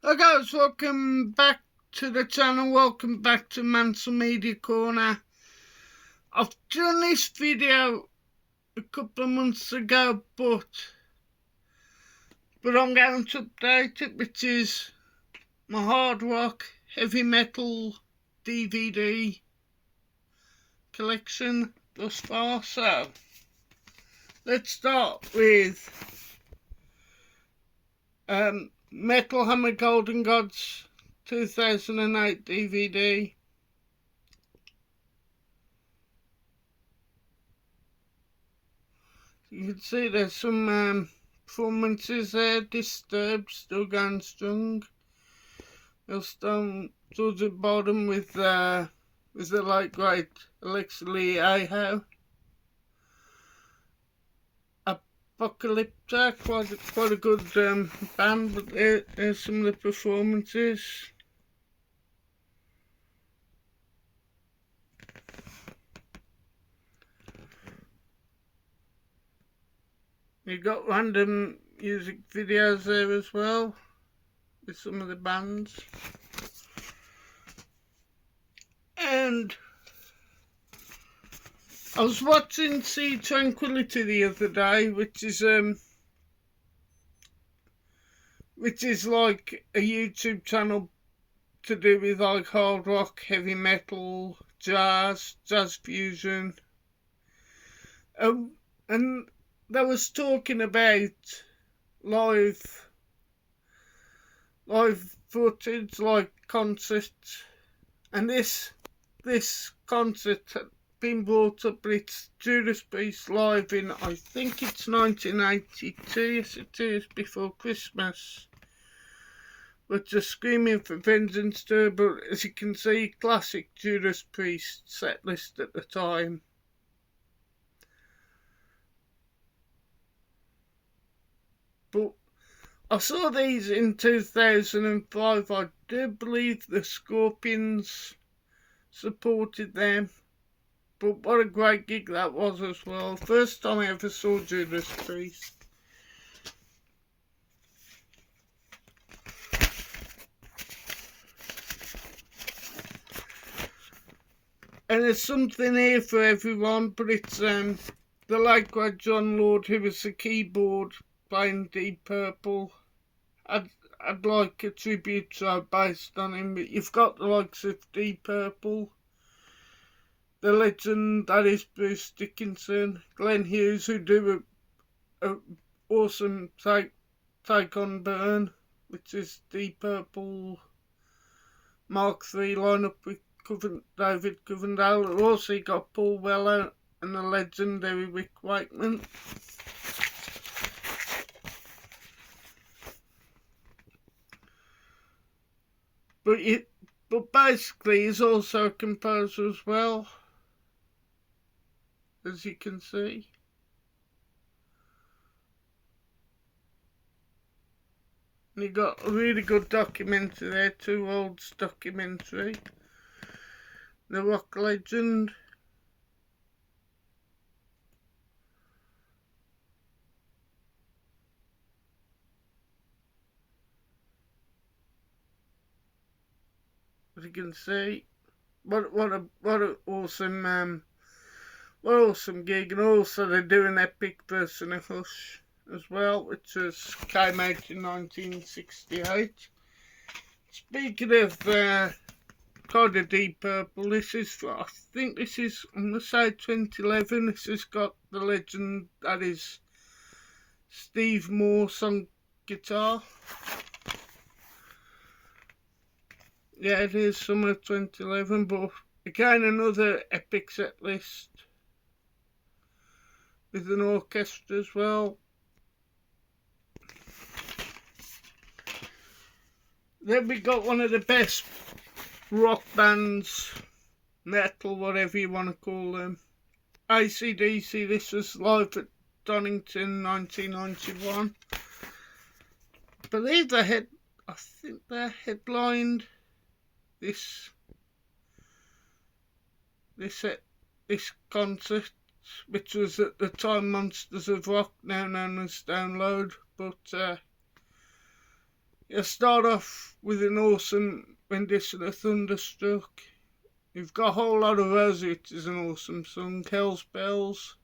Hi guys, welcome back to the channel, welcome back to Mansell Media Corner. I've done this video a couple of months ago, but I'm going to update it, which is my hard rock, heavy metal DVD collection thus far. So, let's start with Metal Hammer Golden Gods 2008 DVD. You can see there's some performances there. Disturbed, still going strong. Millstone towards the bottom with the late great Alexa Lee Aho. Apocalypta, quite a good band, but there's some of the performances. You got random music videos there as well with some of the bands. And I was watching Sea Tranquility the other day, which is like a YouTube channel to do with like hard rock, heavy metal, jazz fusion. And they was talking about live footage, like concerts, and this concert had been brought up. It's Judas Priest live in, I think it's 1982, yes it is, before Christmas. But just Screaming for Vengeance too, but as you can see, classic Judas Priest set list at the time. But I saw these in 2005. I do believe the Scorpions supported them. But what a great gig that was as well. First time I ever saw Judas Priest. And there's something here for everyone, but it's the late great Jon Lord, who was the keyboard playing Deep Purple. I'd like a tribute show based on him, but you've got the likes of Deep Purple, the legend that is Bruce Dickinson, Glenn Hughes, who do a awesome take on Burn, which is Deep Purple Mark III lineup with David Coverdale. Also you got Paul Weller and the legendary Rick Wakeman. But basically he's also a composer as well, as you can see. And you got a really good documentary there, Two Worlds documentary. The rock legend. As you can see, what an awesome gig. And also they're doing Epic version of Hush as well, which came out in 1968. Speaking of kind of Deep Purple, this is, I think this is, I'm going to say 2011. This has got the legend that is Steve Morse on guitar. Yeah, it is summer 2011, but again another epic set list with an orchestra as well. Then we got one of the best rock bands, metal, whatever you want to call them, AC/DC. This was live at Donington 1991. I believe I think they headlined this concert, which was at the time Monsters of Rock, now known as Download. But You start off with an awesome rendition of Thunderstruck. You've got a whole lot of those, which is an awesome song, Hell's Bells.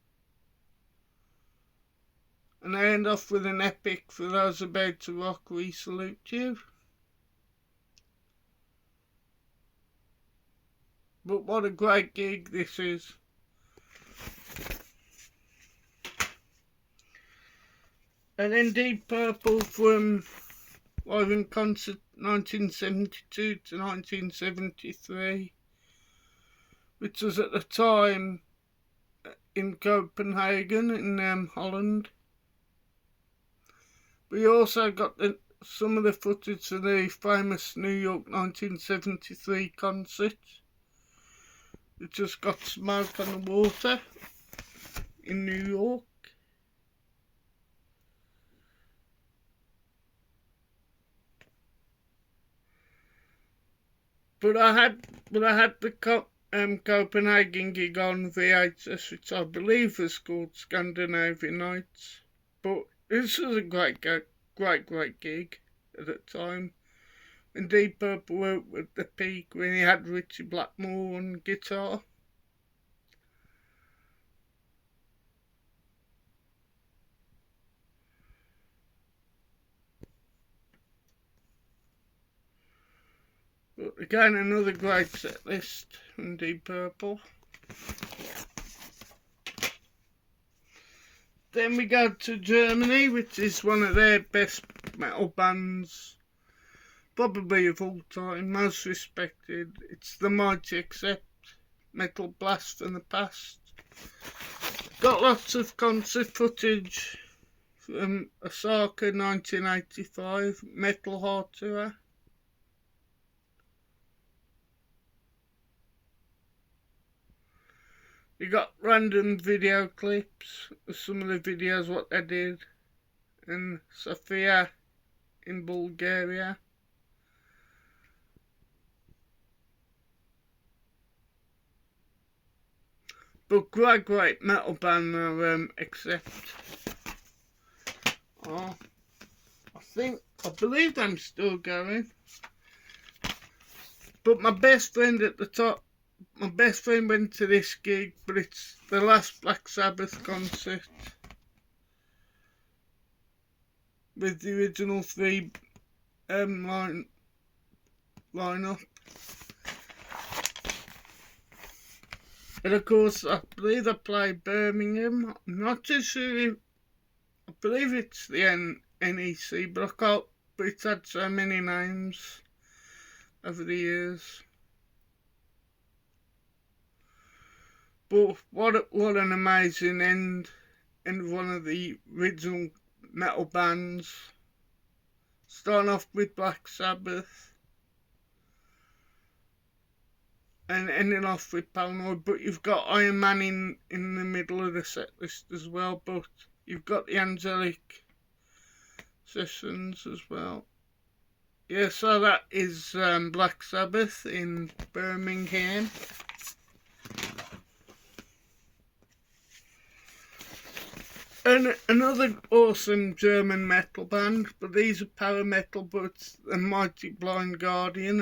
And I end off with an epic for those about to rock, We Salute You. But what a great gig this is. And then Deep Purple from live in concert 1972 to 1973, which was at the time in Copenhagen in Holland. We also got some of the footage of the famous New York 1973 concert, which just got Smoke on the Water in New York. But I had the Copenhagen gig on VHS, which I believe was called Scandinavian Nights. But this was a great gig at the time. And Deep Purple were at the peak when he had Ritchie Blackmore on guitar. But again, another great set list from Deep Purple. Then we go to Germany, which is one of their best metal bands, probably of all time, most respected. It's the Mighty Accept, metal blast from the past. Got lots of concert footage from Osaka 1985, Metal Heart Tour. You got random video clips of some of the videos what they did in Sofia in Bulgaria. But great metal band Accept. Oh, I believe I'm still going. But my best friend went to this gig, but it's the last Black Sabbath concert with the original three lineup. And of course, I believe they play Birmingham. I'm not too sure. I believe it's the NEC, but I can't. But it's had so many names over the years. But what an amazing end of one of the original metal bands. Starting off with Black Sabbath and ending off with Paranoid. But you've got Iron Man in the middle of the set list as well. But you've got the Angelic Sessions as well. Yeah, so that is Black Sabbath in Birmingham. And another awesome German metal band, but these are power metal, but the Mighty Blind Guardian,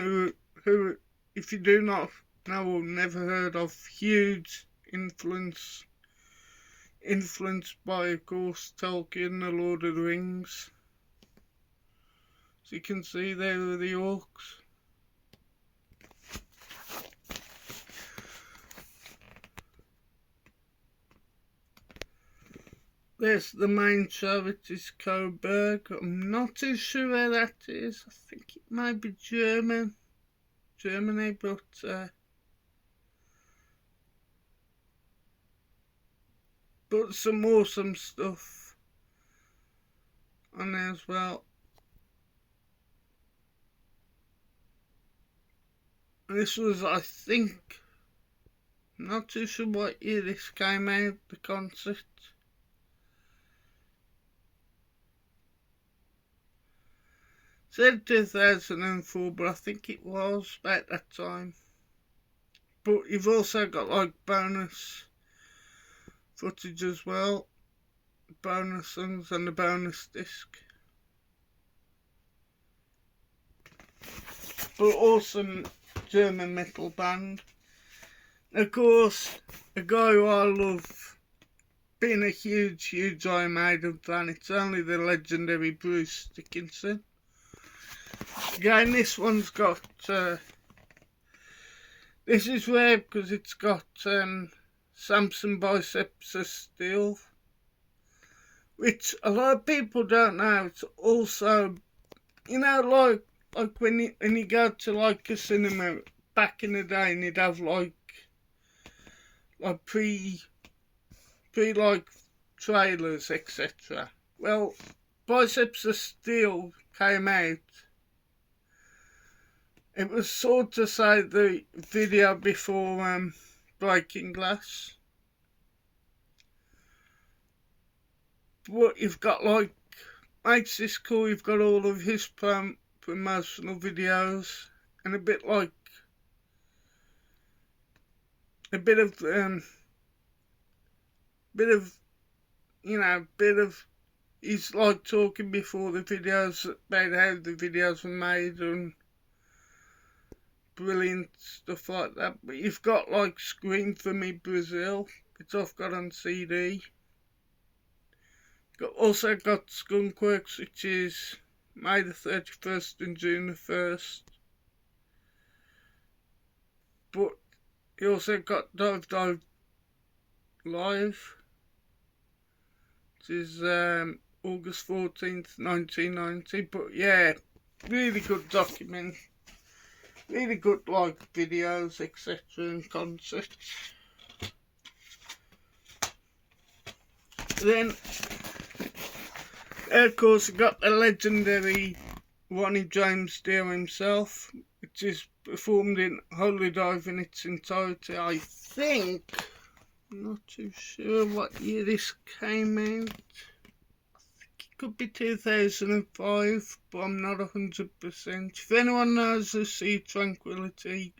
who if you do not know or never heard of, huge influenced by, of course, Tolkien, The Lord of the Rings. So you can see there are the orcs. There's the main show, which is Coburg. I'm not too sure where that is. I think it might be Germany, but some awesome stuff on there as well. And this was, I think, I'm not too sure what year this came out, the concert. Said 2004, but I think it was about that time. But you've also got like bonus footage as well, bonus songs and the bonus disc. but awesome German metal band. Of course, a guy who I love, being a huge Iron Maiden fan, it's only the legendary Bruce Dickinson. Again, this one's got, this is rare because it's got Samson Biceps of Steel, which a lot of people don't know. It's also, you know, like when you go to like a cinema back in the day, and you'd have like pre like trailers, etc. Well, Biceps of Steel came out. It was sort of say the video before Breaking Glass. But you've got like, makes this cool, you've got all of his promotional videos, and a bit of he's like talking before the videos about how the videos were made and brilliant stuff like that. But you've got like Scream for Me Brazil, which I've got on CD. Also got Skunkworks, which is May the 31st and June the 1st. But you also got Dive Dive Live, which is August 14th, 1990. But yeah, really good document, really good like videos, etc. and concerts. Then, of course, I got the legendary Ronnie James Dio himself, which is performed in Holy Dive in its entirety. I think, I'm not too sure what year this came out. I think it could be 2005, but I'm not 100%. If anyone knows the Sea Tranquility,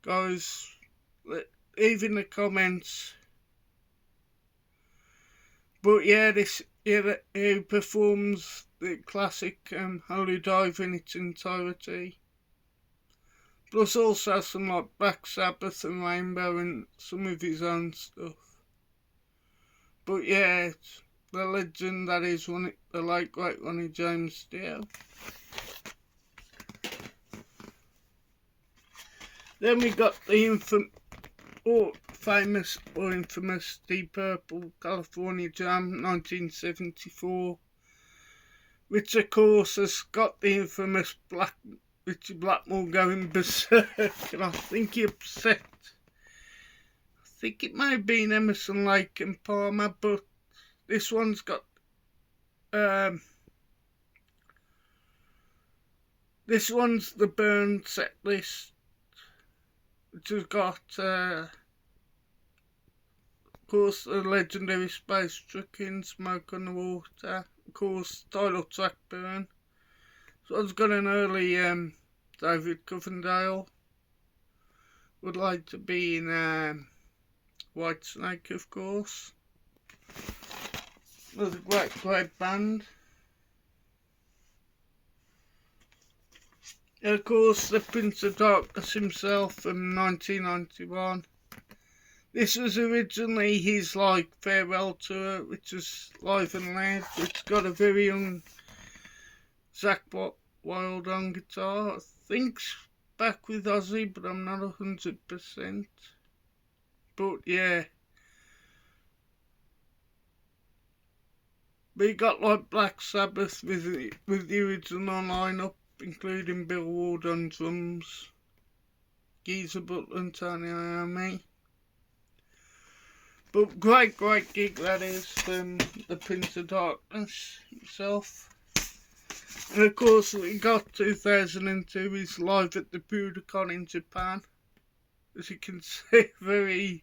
guys, leave in the comments. But yeah, he performs the classic Holy Dive in its entirety. Plus also some like Black Sabbath and Rainbow and some of his own stuff. But yeah, it's the legend that is the late great Ronnie James Dio. Then we got the infamous Deep Purple California Jam 1974, which of course has got the infamous Richie Blackmore going berserk, and I think he upset, I think it may have been Emerson, Lake and Palmer, but this one's got this one's the Burn set list, which has got of course the legendary Space Trucking, Smoke on the Water, of course title track Burn. So I've got an early David Coverdale, would like to be in Whitesnake, of course. It was a great band. And of course the Prince of Darkness himself from 1991. This was originally his like farewell tour, which was live and loud, which got a very young Zakk Wylde on guitar. I think back with Ozzy, but I'm not 100%. But yeah, we got like Black Sabbath with the original lineup, including Bill Ward on drums, Geezer Butler and Tony Iommi. But great gig that is from the Prince of Darkness himself. And of course we got 2002 is live at the Budokan in Japan. As you can see, very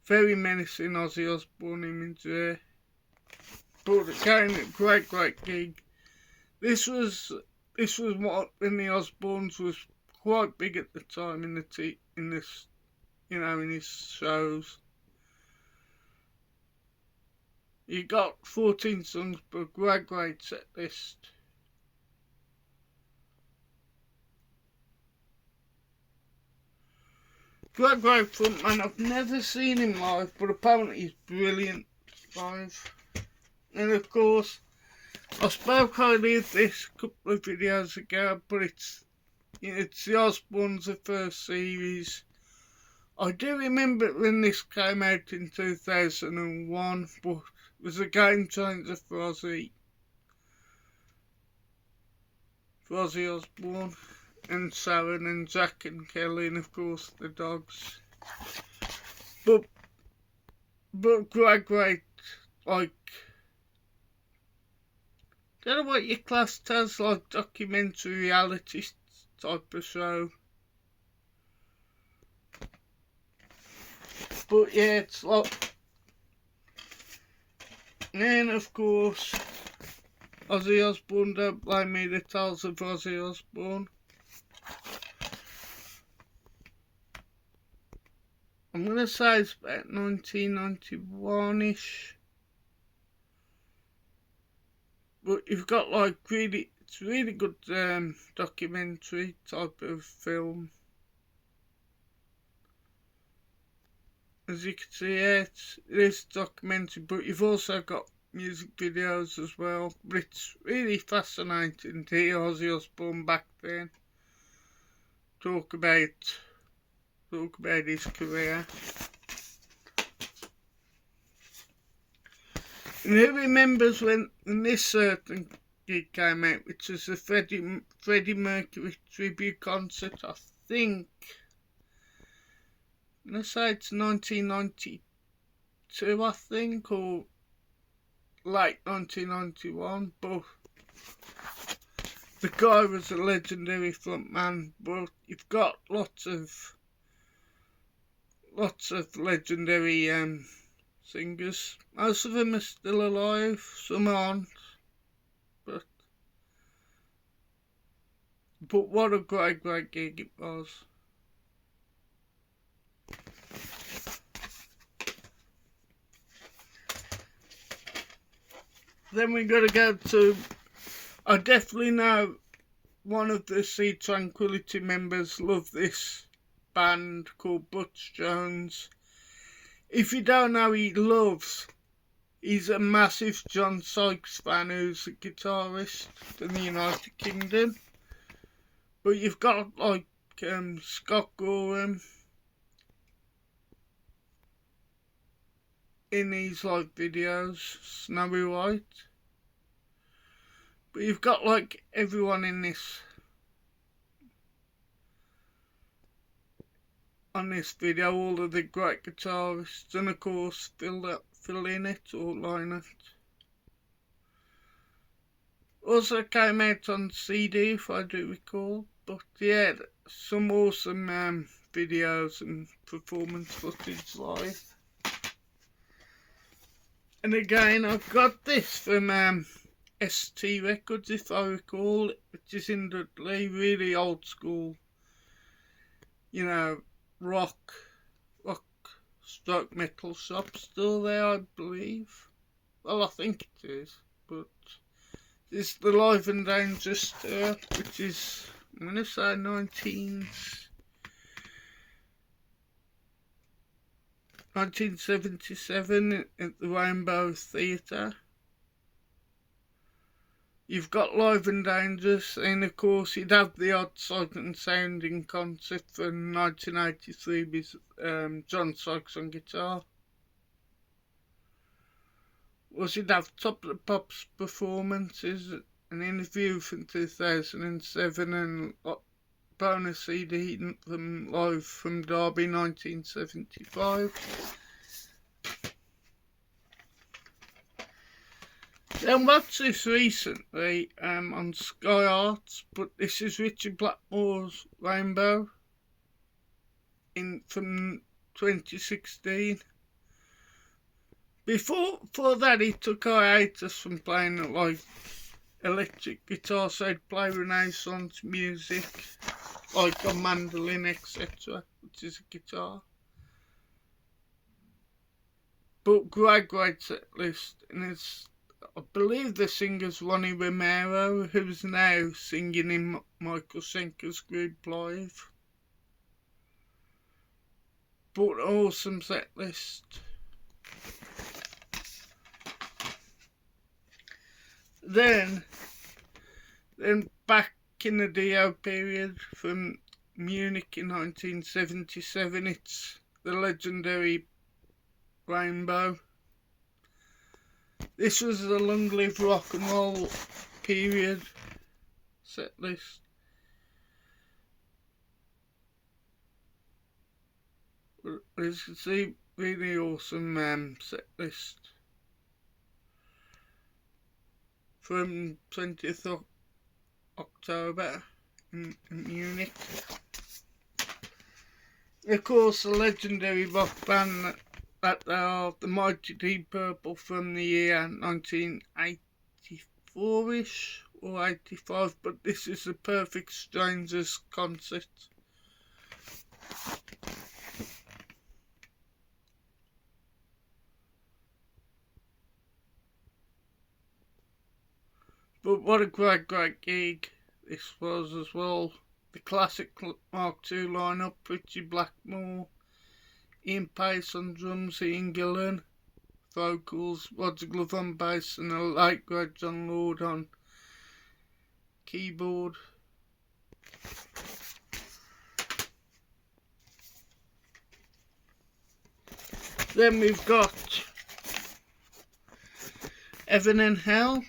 menacing Ozzy Osbourne image there. But again, a great gig. This was what when the Osbournes was quite big at the time in his shows. You got 14 songs, but great set list. great frontman. I've never seen him live, but apparently he's brilliant live. And of course, I spoke highly of this a couple of videos ago, but it's the Osbournes, the first series. I do remember when this came out in 2001, but it was a game changer for Ozzy Osbourne and Sharon and Jack and Kelly and of course the dogs. But great, like, I don't know what your class does, like documentary reality type of show. But yeah, it's like, and of course, Ozzy Osbourne, Don't Blame Me, The Tales of Ozzy Osbourne. I'm going to say it's about 1991-ish. But you've got like it's really good documentary type of film. As you can see, yeah, it is documentary, but you've also got music videos as well. But it's really fascinating to hear Ozzy Osbourne back then talk about his career. And who remembers when this certain gig came out, which was the Freddie Mercury tribute concert? I think, let's say it's 1992, I think, or late 1991. But the guy was a legendary frontman. But you've got lots of legendary singers. Most of them are still alive, some aren't. But what a great gig it was. Then we got to go to, I definitely know one of the Sea Tranquility members loved this band called Butch Jones. If you don't know, he's a massive John Sykes fan, who's a guitarist in the United Kingdom. But you've got like Scott Gorham in these like videos, Snowy White. But you've got like everyone in this on this video, all of the great guitarists, and of course Phil Lynott or Lynott. Also came out on CD, if I do recall. But yeah, some awesome videos and performance footage live. And again, I've got this from ST Records, if I recall, which is in Dudley, really old school, you know, rock stroke metal shop, still there, I believe. Well, I think it is, but it's the Live and Dangerous tour, which is, I'm going to say 1977 at the Rainbow Theatre. You've got Live and Dangerous, and of course you'd have the odd Sight and Sound in concert from 1983 with John Sykes on guitar. Also you'd have Top of the Pops performances, an interview from 2007, and bonus CD from Live from Derby 1975. Then watched this recently on Sky Arts, but this is Richard Blackmore's Rainbow from 2016. Before that, he took hiatus from playing like electric guitar, so he'd play Renaissance music, like a mandolin, etc., which is a guitar. But great set list, and it's, I believe the singer's Ronnie Romero, who's now singing in Michael Schenker's group live. but awesome set list. Then back in the Dio period from Munich in 1977, it's the legendary Rainbow. This was the long live rock and roll period set list. As you can see, really awesome set list from 20th of October in Munich. Of course, the legendary rock band that they are, the Mighty Deep Purple, from the year 1984-ish or 85, but this is the Perfect Strangers concert. But what a great gig this was as well. The classic Mark II lineup: Ritchie Blackmore, Ian Paice on drums, Ian Gillan vocals, Roger Glover on bass, and the late great Jon Lord on keyboard. Then we've got Heaven and Hell,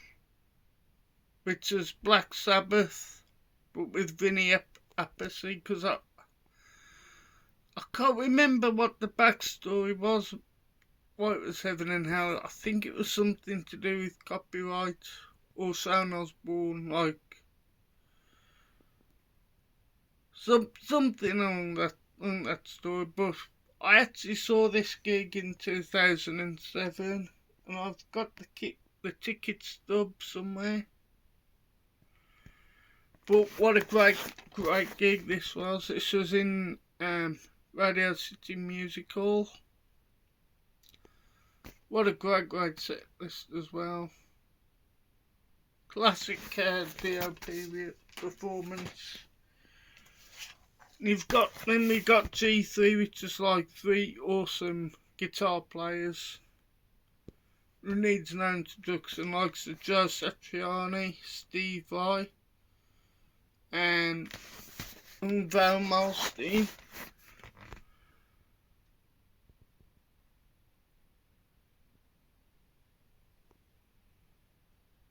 which is Black Sabbath, but with Vinny Appice, because I can't remember what the backstory was, why it was Heaven and Hell. I think it was something to do with copyright or Shaun Osbourne, like something on that story. But I actually saw this gig in 2007, and I've got the ticket stub somewhere. But what a great gig this was. This was in Radio City Music Hall. What a great set list as well. Classic Dio period performance. Then we got G3, which is like 3 awesome guitar players who needs no introduction, like Joe Satriani, Steve Vai, and Val Malmsteen.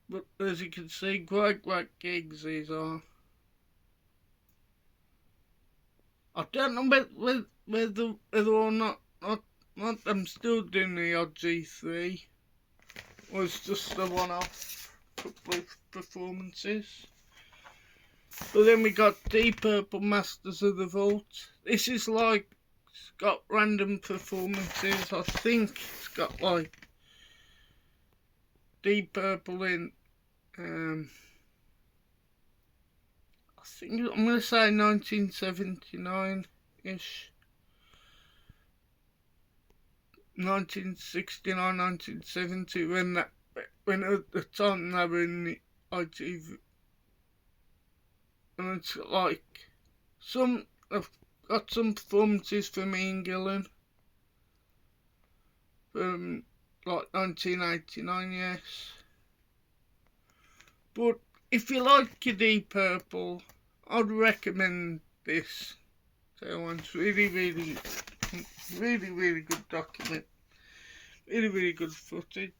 But as you can see, great gigs these are. I don't know whether or not I'm still doing the odd G3, or it's just a one-off couple of performances. But then we got Deep Purple, Masters of the Vault. This is like, it's got random performances. I think it's got like Deep Purple in, I think I'm going to say 1979-ish. 1969, 1970, when at the time they were in the ITV. And it's like, I've got some performances from Ian Gillan from like 1989, yes. But if you like your Deep Purple, I'd recommend this. So it's really good document. Really good footage.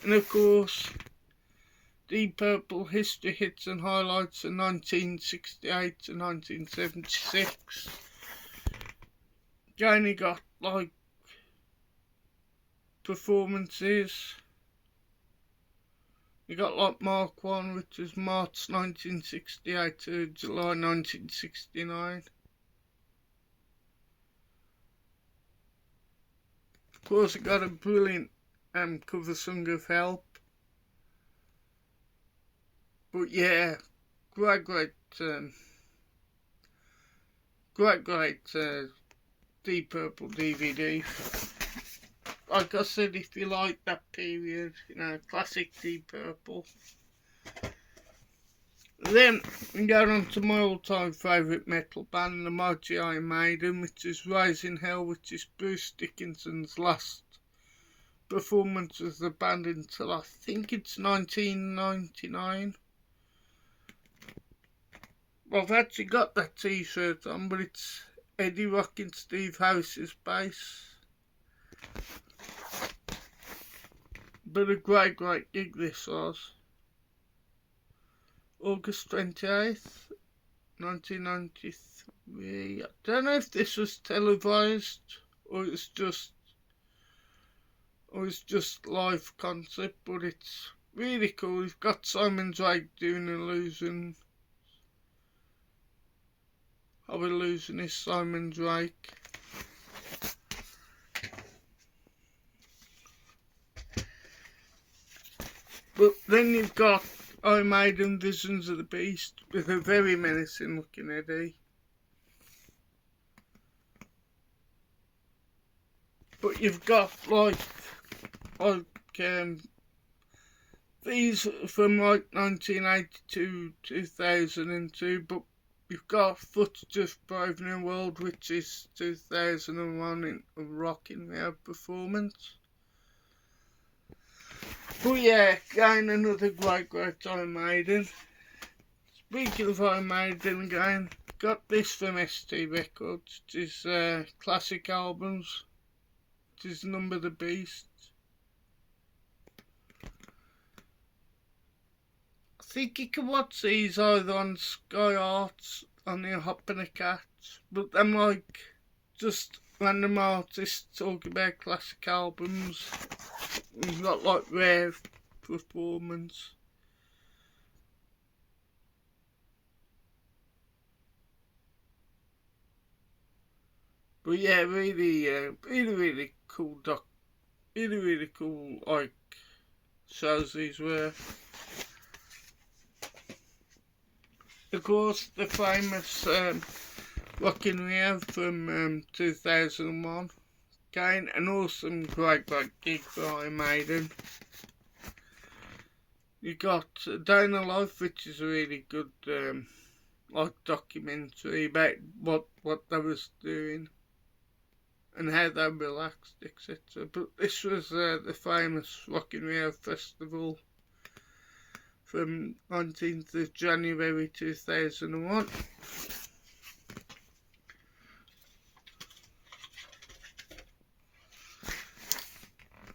And of course, Deep Purple history hits and highlights in 1968 to 1976. You only got like performances. You got like Mark 1, which is March 1968 to July 1969. Of course, it got a brilliant cover song of Help. But yeah, great Deep Purple DVD. Like I said, if you like that period, you know, classic Deep Purple. Then we go on to my all-time favourite metal band, the mighty Iron Maiden, which is Rising Hell, which is Bruce Dickinson's last performance as the band until I think it's 1999. Well, I've actually got that t-shirt on, but it's Eddie rocking Steve Harris's bass. But a great gig this was. August 28th, 1993. I don't know if this was televised or it's just live concert, but it's really cool. We've got Simon Drake doing Illusion. Our illusionist Simon Drake. But then you've got Iron Maiden Visions of the Beast with a very menacing looking Eddie. But you've got these from like 1982, 2002, but you've got Footage of Brave New World, which is 2001 in a Rock in Rio performance. But yeah, again, another great Iron Maiden. Speaking of Iron Maiden again, got this from ST Records, which is classic albums, which is Number the Beast. I think you can watch these either on Sky Arts, on the Hop and a Cat, but I'm like just random artists talking about classic albums. It's not like rare performance. But yeah, really cool really cool like shows these were. Of course, the famous Rock in Rio from 2001. Again, an awesome, great gig for Iron Maiden. You got Day in the Life, which is a really good like documentary about what they was doing and how they relaxed, etc. But this was the famous Rock in Rio festival from 19th of January 2001.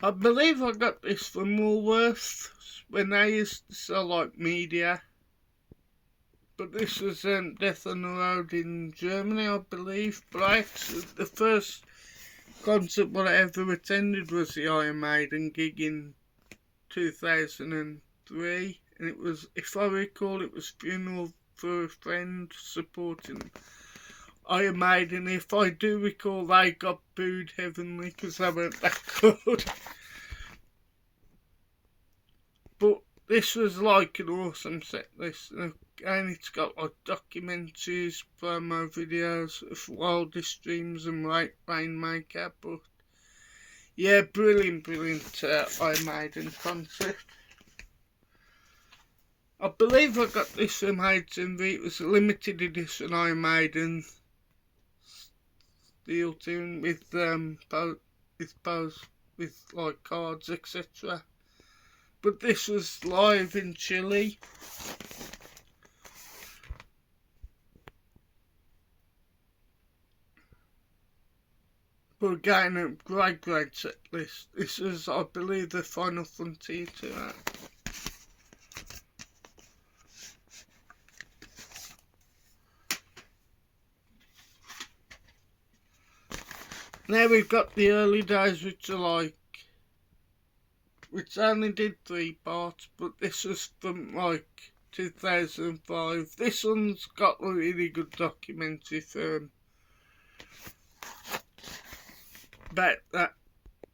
I believe I got this from Woolworths when they used to sell like media. But this was Death on the Road in Germany, I believe. But the first concert what I ever attended was the Iron Maiden gig in 2003. And it was, if I recall, it was Funeral for a Friend supporting Iron Maiden. If I do recall, they got booed heavenly because they weren't that good. But this was like an awesome set list. And it's got like documentaries, promo videos of wildest dreams and Rainmaker. But yeah, brilliant Iron Maiden concert. I believe I got this from HMV. It was a limited edition Iron Maiden steel tune with like cards, etc. But this was live in Chile. But again, a great set list. This is, I believe, the Final Frontier to that. Now we've got the early days, which only did 3 parts, but this was from like 2005. This one's got a really good documentary film about that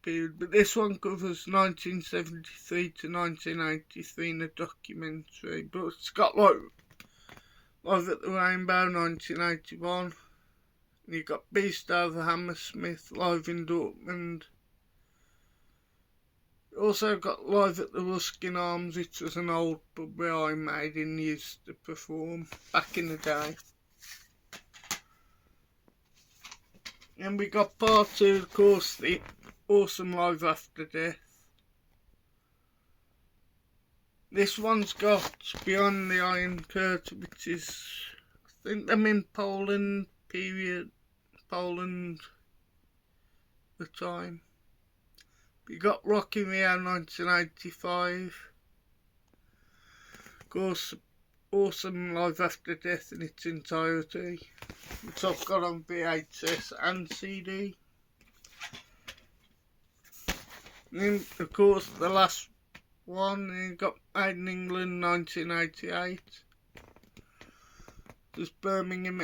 period, but this one covers 1973 to 1983 in a documentary, but it's got like Live at the Rainbow 1981. You got Beast Over Hammersmith live in Dortmund. Also got Live at the Ruskin Arms, which was an old pub where Iron Maiden used to perform back in the day. And we got part 2, of course, the Awesome Live After Death. This one's got Beyond the Iron Curtain, which is, I think I'm in Poland, Poland, the time. We got Rock in Rio 1985. Of course, Awesome Live After Death in its entirety, which I've got on VHS and CD. And then, of course, the last one got Made in England 1988. There's Birmingham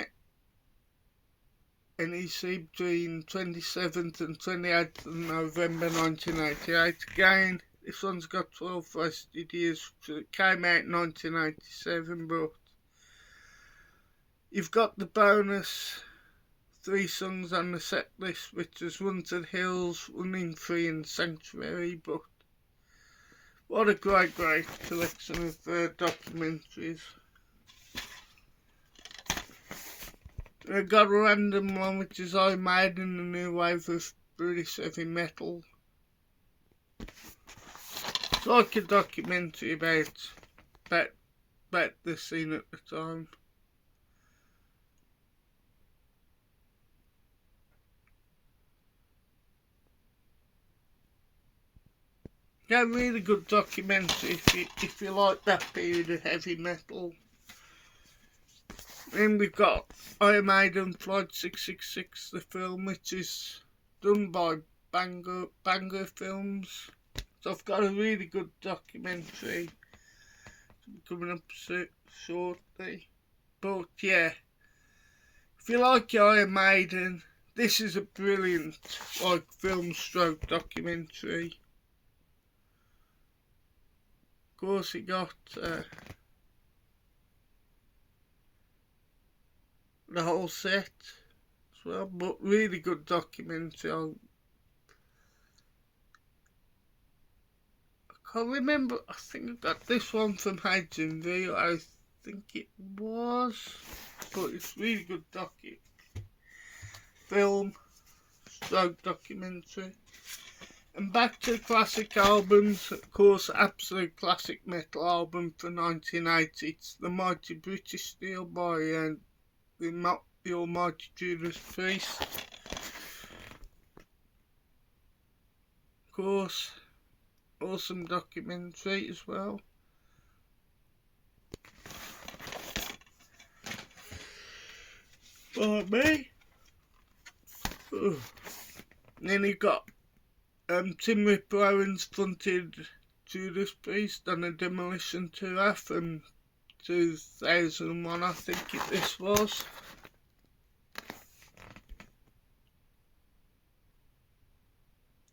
NEC between 27th and 28th of November 1988. Again, this one's got 12 wasted years, so it came out in 1987, but you've got the bonus 3 songs on the set list, which is Run to the Hills, Running Free and Sanctuary. But what a great collection of documentaries. I got a random one, which is Iron Maiden, the new wave of British heavy metal. It's like a documentary about the scene at the time. Yeah, really good documentary if you like that period of heavy metal. Then we've got Iron Maiden Flight 666, the film, which is done by Banger Films. So I've got a really good documentary coming up shortly. But yeah, if you like Iron Maiden, this is a brilliant film stroke documentary. Of course, it got the whole set as well, but really good documentary. I can't remember, I think I got this one from HMV, I think it was, but it's really good film stroke documentary. And back to classic albums, of course, absolute classic metal album for 1980. It's The Mighty British Steel by the Almighty Judas Priest. Of course, awesome documentary as well. Pardon me. And then you got Tim Ripper Owens fronted Judas Priest on a Demolition tour from 2001, I think this was.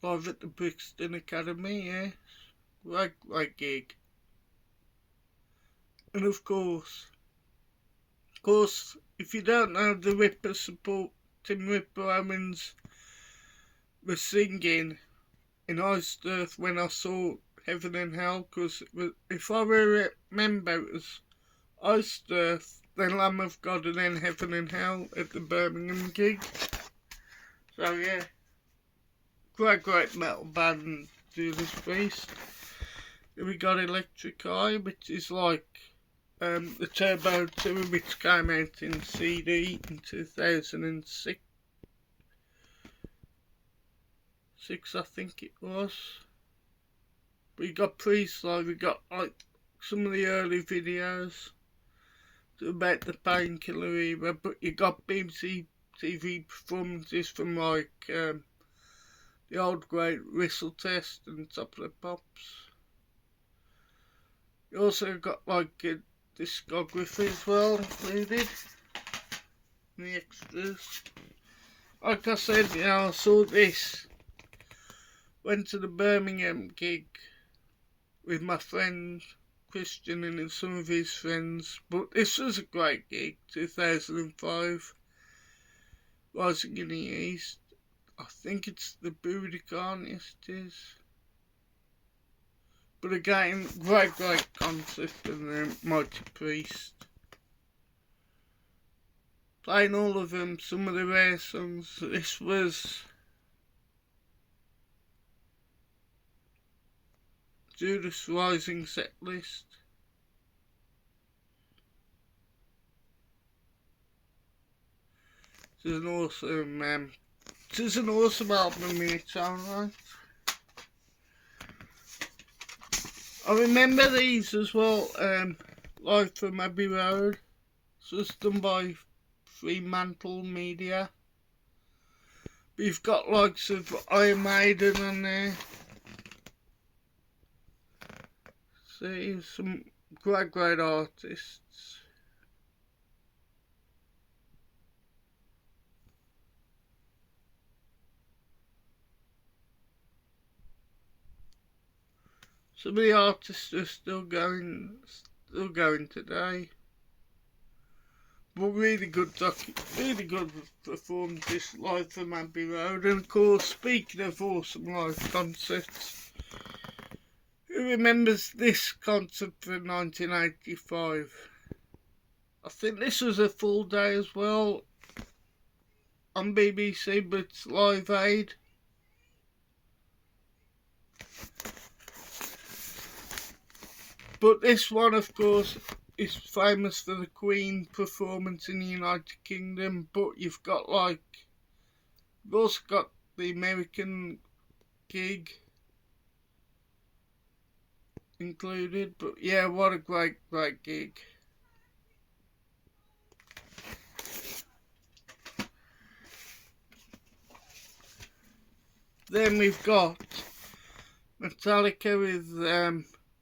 Live at the Brixton Academy, yes. Great gig. And of course, if you don't know, the Ripper support, Tim Ripper Owens was singing in Iced Earth When I Saw Heaven and Hell, because if I remember, it was Iced Earth, then Lamb of God, and then Heaven and Hell at the Birmingham gig. So yeah, great metal band, Judas Priest. Then we got Electric Eye, which is like the Turbo Tour, which came out in CD in 2006. I think it was. We got Priestline, we got like some of the early videos about the Painkiller era, but you got BBC TV performances from like the old great Whistle Test and Top of the Pops. You also got like a discography as well included in the extras. Like I said, I saw this. Went to the Birmingham gig with my friend Christian and some of his friends, but this was a great gig, 2005, Rising in the East. I think it's the Budokan, yes it is. But again, great concert, and Mighty Priest. Playing all of them, some of the rare songs. This was Judas Rising set list. This is an awesome album in its own right. I remember these as well, Live from Abbey Road. So it's done by Fremantle Media. We've got likes of Iron Maiden on there. See, some great artists. Some of the artists are still going today. But really good performances live from Abbey Road. And of course, speaking of awesome live concerts, who remembers this concert from 1985? I think this was a full day as well on BBC, but it's Live Aid. But this one, of course, is famous for the Queen performance in the United Kingdom. But you've also got the American gig included. But yeah, what a great gig. Then we've got Metallica with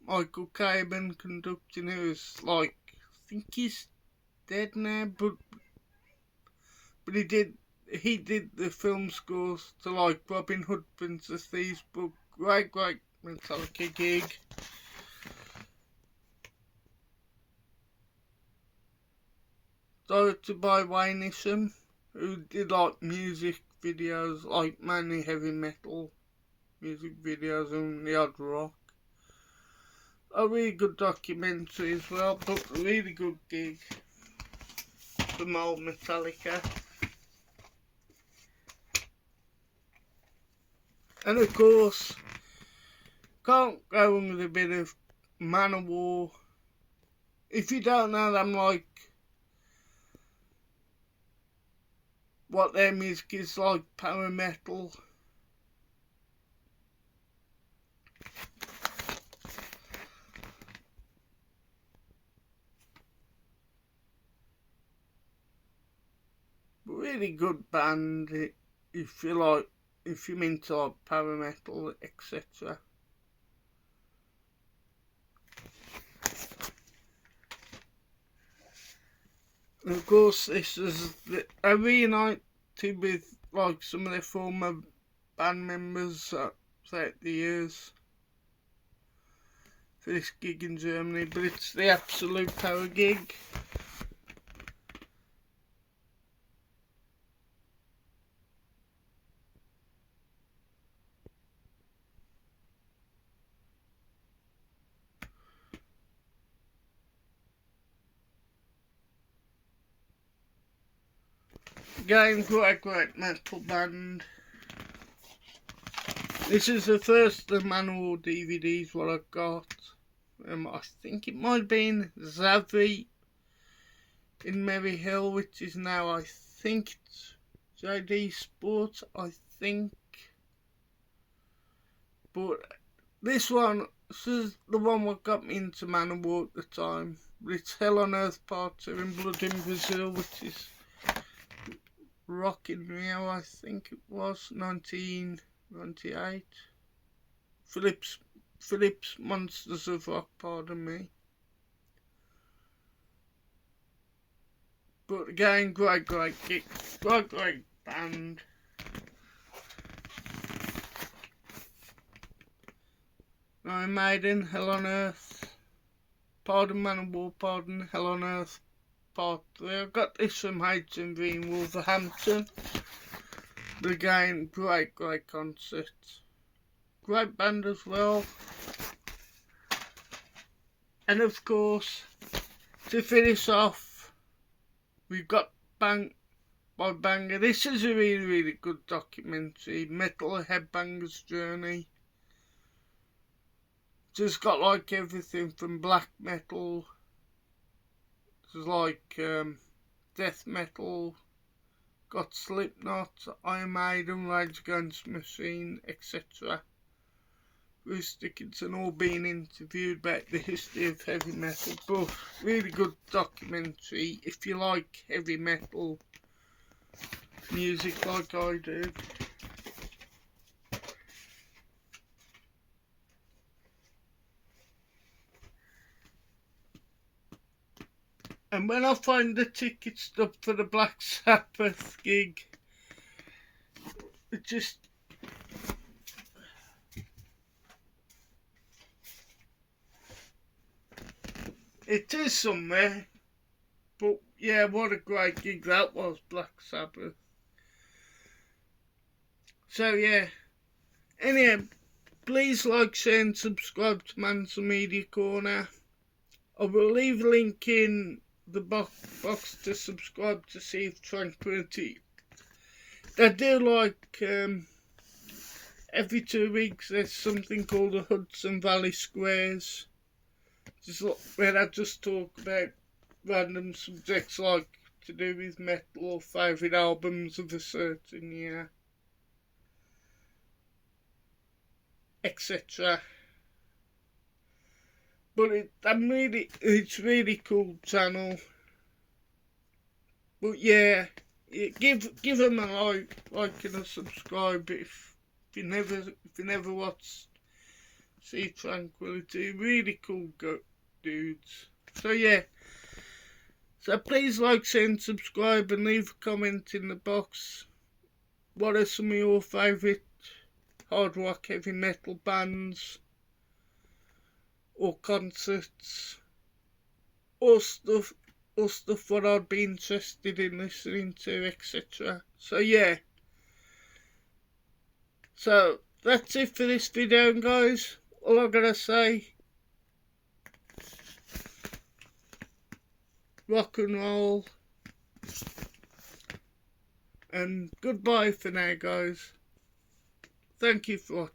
Michael Kamen conducting, who's I think he's dead now, but he did the film scores to Robin Hood, Princess Thieves, but great Metallica gig. Directed by Wayne Isham, who did music videos, mainly heavy metal music videos and the odd rock. A really good documentary as well, but a really good gig from old Metallica. And of course, can't go wrong with a bit of Manowar. If you don't know them, what their music is like, power metal. Really good band if you're into power metal, etc. And of course, this is a reunited with some of their former band members throughout the years for this gig in Germany, but it's the Absolute Power gig. Again, great metal band. This is the first of the Manowar DVDs what I've got. I think it might have been Zavvi in Merry Hill, which is now, I think, it's JD Sports, I think. But this is the one what got me into Manowar at the time. It's Hell on Earth Part 2 and Blood in Brazil, which is Rock in Rio, I think it was, 1998. Phillips Monsters of Rock, pardon me. But again, great gig, great band. Iron Maiden, Hell on Earth, pardon Manowar, pardon Hell on Earth Part 3. I got this from HMV in Wolverhampton. But again, great concert. Great band as well. And of course, to finish off, we've got Bang by Banger. This is a really, really good documentary, Metal Headbanger's Journey. Just got like everything from black metal, there's like death metal, got Slipknot, Iron Maiden, Rage Against the Machine, etc. Bruce Dickinson all being interviewed about the history of heavy metal, but really good documentary if you like heavy metal music like I do. And when I find the ticket stub for the Black Sabbath gig, it is somewhere. But yeah, what a great gig that was, Black Sabbath. So yeah, anyway, please like, share and subscribe to Mansell Media Corner. I will leave a link in the box to subscribe to Sea Tranquility. They do like every 2 weeks there's something called the Hudson Valley Squares, just where I just talk about random subjects like to do with metal or favourite albums of a certain year, etc. But it's really cool channel. But yeah, give them a like and a subscribe if you never watched Sea Tranquility. Really cool dudes. So yeah. So please like, share and subscribe and leave a comment in the box. What are some of your favourite hard rock heavy metal bands or concerts or stuff what I'd be interested in listening to, etc. So yeah. So that's it for this video, guys. All I gotta say, rock and roll, and goodbye for now, guys. Thank you for watching.